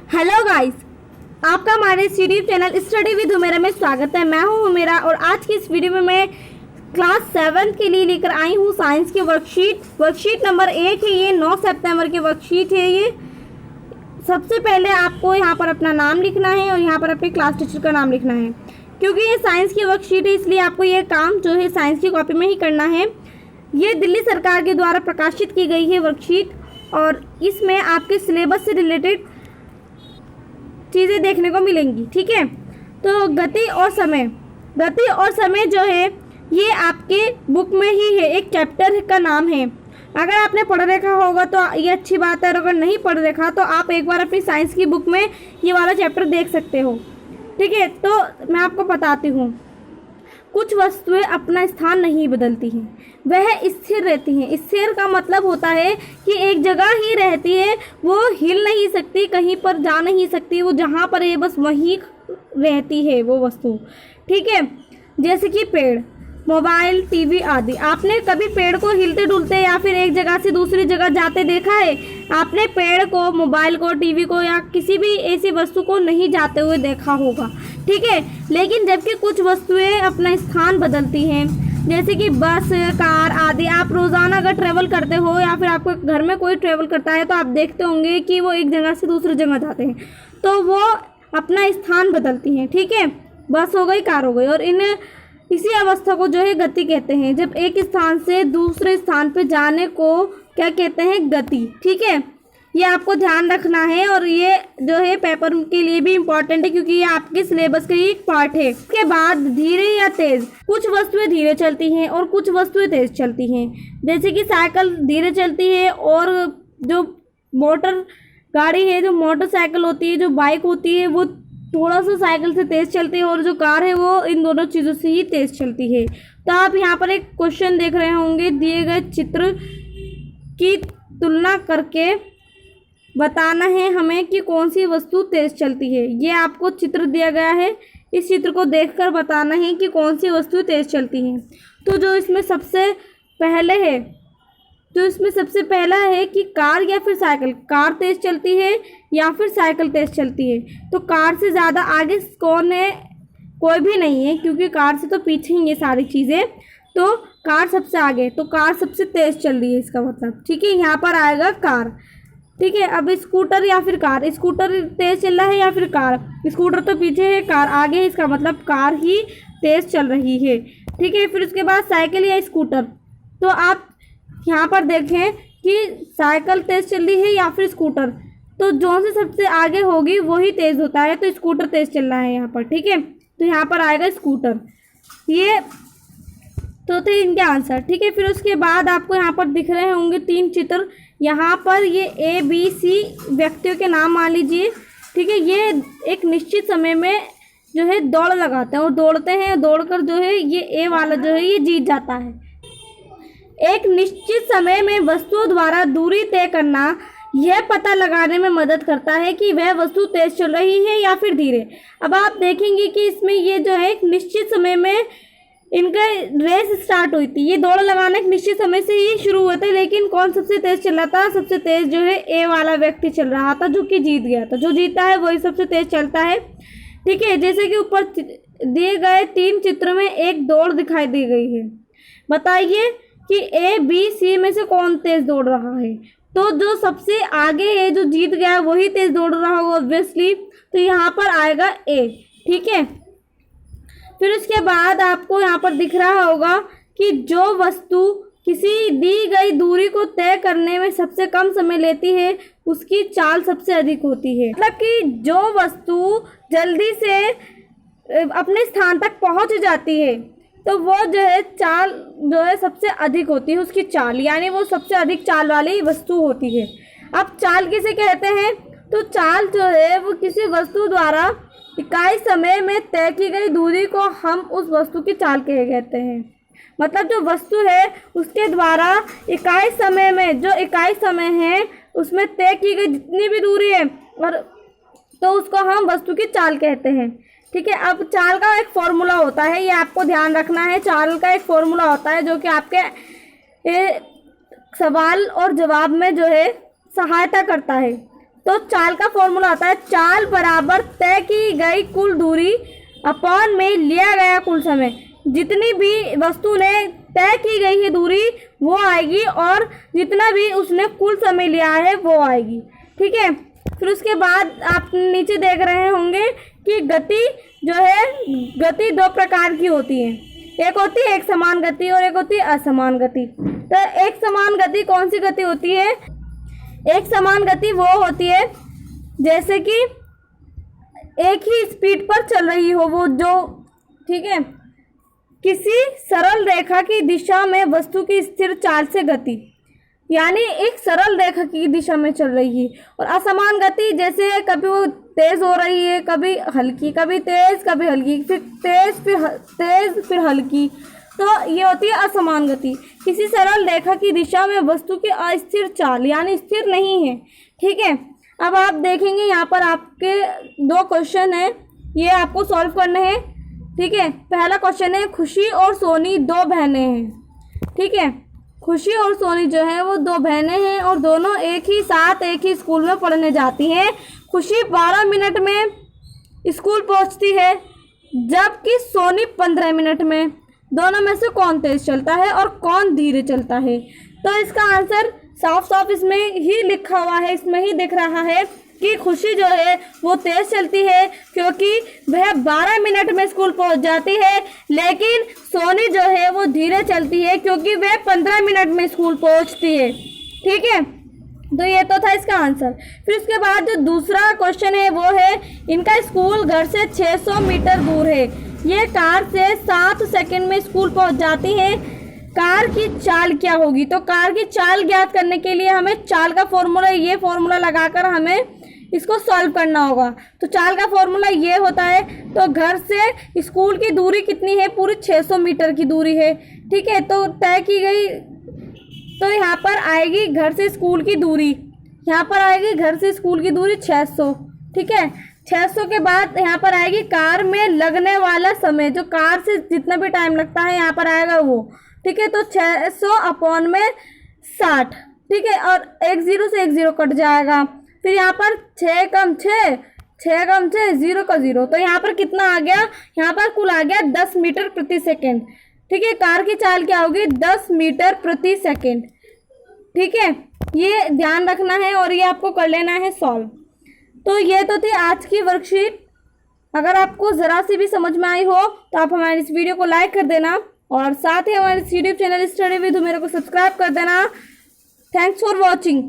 Hello guys, आपका हमारे YouTube channel study with Humera में स्वागत है। मैं हूं हुमेरा और आज की इस वीडियो में मैं क्लास 7 के लिए लेकर आई हूं साइंस की वर्कशीट नंबर 1 है। ये 9 सितंबर की वर्कशीट है। ये सबसे पहले आपको यहां पर अपना नाम लिखना है और यहां पर अपने क्लास टीचर का नाम लिखना है। क्योंकि ये साइंस की वर्कशीट है इसलिए आपको ये काम जो है साइंस की कॉपी में ही करना है। ये दिल्ली सरकार के द्वारा प्रकाशित की गई है वर्कशीट और इसमें आपके सिलेबस से रिलेटेड चीज़ें देखने को मिलेंगी। ठीक है, तो गति और समय जो है ये आपके बुक में ही है, एक चैप्टर का नाम है। अगर आपने पढ़ रखा होगा तो ये अच्छी बात है और अगर नहीं पढ़ रखा तो आप एक बार अपनी साइंस की बुक में ये वाला चैप्टर देख सकते हो। ठीक है, तो मैं आपको बताती हूँ। कुछ वस्तुएं अपना स्थान नहीं बदलती हैं, वह स्थिर रहती हैं। स्थिर का मतलब होता है कि एक जगह ही रहती है, वो हिल नहीं सकती, कहीं पर जा नहीं सकती, वो जहाँ पर है बस वहीं रहती है वो वस्तु। ठीक है, जैसे कि पेड़, मोबाइल, टीवी आदि। आपने कभी पेड़ को हिलते डुलते या फिर एक जगह से दूसरी जगह जाते देखा है? आपने पेड़ को, मोबाइल को, टीवी को या किसी भी ऐसी वस्तु को नहीं जाते हुए देखा होगा। ठीक है, लेकिन जबकि कुछ वस्तुएं अपना स्थान बदलती हैं, जैसे कि बस, कार आदि। आप रोज़ाना अगर ट्रेवल करते हो या फिर आपको घर में कोई ट्रेवल करता है तो आप देखते होंगे कि वो एक जगह से दूसरी जगह जाते हैं, तो वो अपना स्थान बदलती हैं। ठीक है, बस हो गई, कार हो गई। और इसी अवस्था को जो है गति कहते हैं। जब एक स्थान से दूसरे स्थान पर जाने को क्या कहते हैं? गति। ठीक है, ये आपको ध्यान रखना है और ये जो है पेपर के लिए भी इम्पोर्टेंट है क्योंकि ये आपके सिलेबस का ही एक पार्ट है। इसके बाद धीरे या तेज। कुछ वस्तुएं धीरे चलती हैं और कुछ वस्तुएं तेज चलती हैं। जैसे कि साइकिल धीरे चलती है और जो मोटर गाड़ी है, जो मोटरसाइकिल होती है, जो बाइक होती है, वो थोड़ा सा साइकिल से तेज चलती है और जो कार है वो इन दोनों चीज़ों से ही तेज चलती है। तो आप यहाँ पर एक क्वेश्चन देख रहे होंगे, दिए गए चित्र की तुलना करके बताना है हमें कि कौन सी वस्तु तेज चलती है। ये आपको चित्र दिया गया है, इस चित्र को देखकर बताना है कि कौन सी वस्तु तेज चलती है। तो जो इसमें सबसे पहला है कि कार या फिर साइकिल। कार तेज चलती है या फिर साइकिल तेज चलती है? तो कार से ज़्यादा आगे कौन है? कोई भी नहीं है, क्योंकि कार से तो पीछे ही ये सारी चीज़ें। तो कार सबसे आगे, तो कार सबसे तेज चल रही है इसका मतलब। ठीक है, यहाँ पर आएगा कार। ठीक है, अब स्कूटर या फिर कार। स्कूटर तेज चल रहा है या फिर कार? स्कूटर तो पीछे है, कार आगे है, इसका मतलब कार ही तेज चल रही है। ठीक है, फिर उसके बाद साइकिल या स्कूटर। तो आप यहाँ पर देखें कि साइकिल तेज चल रही है या फिर स्कूटर, तो जो से सबसे आगे होगी वही तेज होता है, तो स्कूटर तेज चल रहा है यहाँ पर। ठीक है, तो यहाँ पर आएगा स्कूटर। ये तो थे इनके आंसर। ठीक है, फिर उसके बाद आपको यहाँ पर दिख रहे होंगे 3 चित्र। यहाँ पर ये ABC व्यक्तियों के नाम मान लीजिए। ठीक है, ये एक निश्चित समय में जो है दौड़ लगाते हैं और दौड़ते हैं, दौड़कर जो है ये A वाला जो है ये जीत जाता है। एक निश्चित समय में वस्तुओं द्वारा दूरी तय करना यह पता लगाने में मदद करता है कि वह वस्तु तेज चल रही है या फिर धीरे। अब आप देखेंगे कि इसमें ये जो है एक निश्चित समय में इनका रेस स्टार्ट हुई थी। ये दौड़ लगाना एक निश्चित समय से ही शुरू हुआ था, लेकिन कौन सबसे तेज चल रहा था? सबसे तेज जो है A वाला व्यक्ति चल रहा था, जो कि जीत गया था। जो जीतता है वही सबसे तेज चलता है। ठीक है, जैसे कि ऊपर दिए गए 3 चित्र में एक दौड़ दिखाई दी गई है। बताइए कि A, B, C में से कौन तेज दौड़ रहा है? तो जो सबसे आगे है, जो जीत गया, वही तेज दौड़ रहा होगा ऑब्वियसली, तो यहाँ पर आएगा A। ठीक है, फिर उसके बाद आपको यहाँ पर दिख रहा होगा कि जो वस्तु किसी दी गई दूरी को तय करने में सबसे कम समय लेती है उसकी चाल सबसे अधिक होती है। मतलब कि जो वस्तु जल्दी से अपने स्थान तक पहुँच जाती है तो वो जो है चाल जो है सबसे अधिक होती है, उसकी चाल, यानी वो सबसे अधिक चाल वाली वस्तु होती है। अब चाल किसे कहते हैं? तो चाल जो है वो किसी वस्तु द्वारा इकाई समय में तय की गई दूरी को हम उस वस्तु की चाल कहते हैं। मतलब जो वस्तु है उसके द्वारा इकाई समय में, जो इकाई समय है उसमें तय की गई जितनी भी दूरी है और तो उसको हम वस्तु की चाल कहते हैं। ठीक है, अब चाल का एक फॉर्मूला होता है, ये आपको ध्यान रखना है। चाल का एक फॉर्मूला होता है जो कि आपके सवाल और जवाब में जो है सहायता करता है। तो चाल का फॉर्मूला होता है चाल बराबर तय की गई कुल दूरी अपॉन में लिया गया कुल समय। जितनी भी वस्तु ने तय की गई है दूरी वो आएगी और जितना भी उसने कुल समय लिया है वो आएगी। ठीक है, फिर उसके बाद आप नीचे देख रहे होंगे कि गति जो है, गति दो प्रकार की होती है, एक होती है एक समान गति और एक होती है असमान गति। तो एक समान गति कौन सी गति होती है? एक समान गति वो होती है जैसे कि एक ही स्पीड पर चल रही हो वो जो, ठीक है, किसी सरल रेखा की दिशा में वस्तु की स्थिर चाल से गति, यानी एक सरल रेखा की दिशा में चल रही है। और असमान गति जैसे कभी वो तेज हो रही है, कभी हल्की, कभी तेज कभी हल्की, फिर तेज फिर हल्की, तो ये होती है असमान गति। किसी सरल रेखा की दिशा में वस्तु की अस्थिर चाल, यानी स्थिर नहीं है। ठीक है, अब आप देखेंगे यहाँ पर आपके दो क्वेश्चन हैं, ये आपको सॉल्व करने हैं। ठीक है, पहला क्वेश्चन है खुशी और सोनी दो बहनें हैं। ठीक है, खुशी और सोनी जो है वो दो बहनें हैं और दोनों एक ही साथ एक ही स्कूल में पढ़ने जाती हैं। खुशी 12 मिनट में स्कूल पहुंचती है जबकि सोनी 15 मिनट में। दोनों में से कौन तेज चलता है और कौन धीरे चलता है? तो इसका आंसर साफ साफ इसमें ही लिखा हुआ है, इसमें ही दिख रहा है कि खुशी जो है वो तेज चलती है क्योंकि वह 12 मिनट में स्कूल पहुंच जाती है, लेकिन सोनी जो है वो धीरे चलती है क्योंकि वह 15 मिनट में स्कूल पहुंचती है। ठीक है, तो ये तो था इसका आंसर। फिर उसके बाद जो दूसरा क्वेश्चन है वो है इनका स्कूल घर से 600 मीटर दूर है, ये कार से 7 सेकंड में स्कूल पहुंच जाती है। कार की चाल क्या होगी? तो कार की चाल ज्ञात करने के लिए हमें चाल का फॉर्मूला, ये फॉर्मूला लगाकर हमें इसको सॉल्व करना होगा। तो चाल का फॉर्मूला ये होता है, तो घर से स्कूल की दूरी कितनी है? पूरी 600 मीटर की दूरी है। ठीक है, तो तय की गई, तो यहाँ पर आएगी घर से स्कूल की दूरी, यहाँ पर आएगी घर से स्कूल की दूरी 600। ठीक है, 600 के बाद यहाँ पर आएगी कार में लगने वाला समय, जो कार से जितना भी टाइम लगता है यहाँ पर आएगा वो। ठीक है, तो 600 अपॉन में 60। ठीक है, और एक जीरो से एक जीरो कट जाएगा। फिर यहाँ पर 6 कम 6, 6 कम 6, 0 का 0, तो यहाँ पर कितना आ गया? यहाँ पर कुल आ गया 10 मीटर प्रति सेकेंड। ठीक है, कार की चाल क्या होगी? 10 मीटर प्रति सेकेंड। ठीक है, ये ध्यान रखना है और ये आपको कर लेना है सॉल्व। तो ये तो थी आज की वर्कशीट। अगर आपको ज़रा सी भी समझ में आई हो तो आप हमारे इस वीडियो को लाइक कर देना और साथ ही हमारे यूट्यूब चैनल स्टडी विद मेरे को सब्सक्राइब कर देना। Thanks for watching.